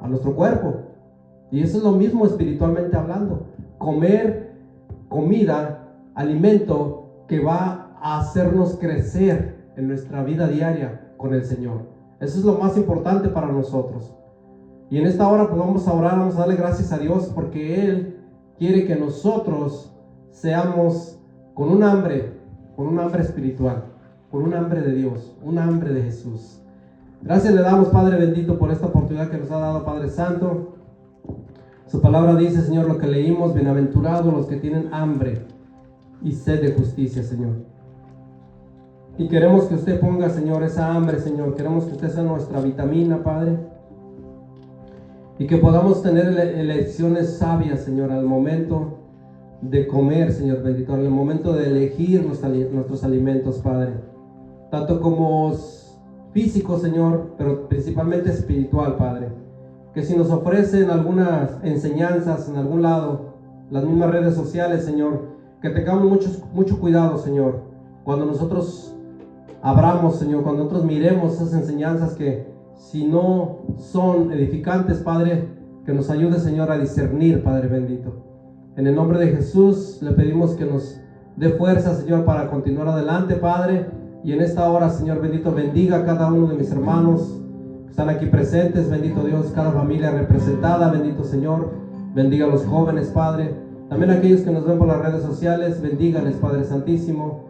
nuestro cuerpo. Y eso es lo mismo espiritualmente hablando. Comer comida, alimento que va a hacernos crecer en nuestra vida diaria con el Señor. Eso es lo más importante para nosotros. Y en esta hora pues vamos a orar, vamos a darle gracias a Dios porque Él quiere que nosotros seamos con un hambre espiritual, con un hambre de Dios, un hambre de Jesús. Gracias le damos, Padre bendito, por esta oportunidad que nos ha dado, Padre Santo. Su palabra dice, Señor, lo que leímos: bienaventurados los que tienen hambre y sed de justicia, Señor. Y queremos que usted ponga, Señor, esa hambre, Señor. Queremos que usted sea nuestra vitamina, Padre. Y que podamos tener elecciones sabias, Señor, al momento de comer, Señor bendito, en el momento de elegir nuestros alimentos, Padre. Tanto como físico, Señor, pero principalmente espiritual, Padre. Que si nos ofrecen algunas enseñanzas en algún lado, las mismas redes sociales, Señor, que tengamos mucho cuidado, Señor, cuando nosotros abramos, Señor, cuando nosotros miremos esas enseñanzas, que si no son edificantes, Padre, que nos ayude, Señor, a discernir, Padre bendito. En el nombre de Jesús le pedimos que nos dé fuerza, Señor, para continuar adelante, Padre. Y en esta hora, Señor bendito, bendiga a cada uno de mis hermanos que están aquí presentes, bendito Dios, cada familia representada, bendito Señor. Bendiga a los jóvenes, Padre. También a aquellos que nos ven por las redes sociales, bendíganles, Padre Santísimo.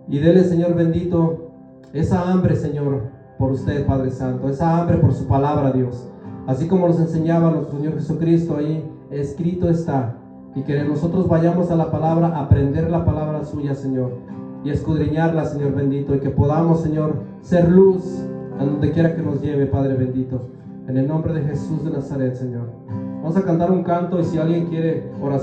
Y dele, Señor bendito, esa hambre, Señor, por usted, Padre Santo, esa hambre por su palabra, Dios. Así como nos enseñaba nuestro Señor Jesucristo, ahí escrito está. Y que nosotros vayamos a la palabra, a aprender la palabra suya, Señor, y escudriñarla, Señor bendito, y que podamos, Señor, ser luz a donde quiera que nos lleve, Padre bendito. En el nombre de Jesús de Nazaret, Señor. Vamos a cantar un canto, y si alguien quiere oración.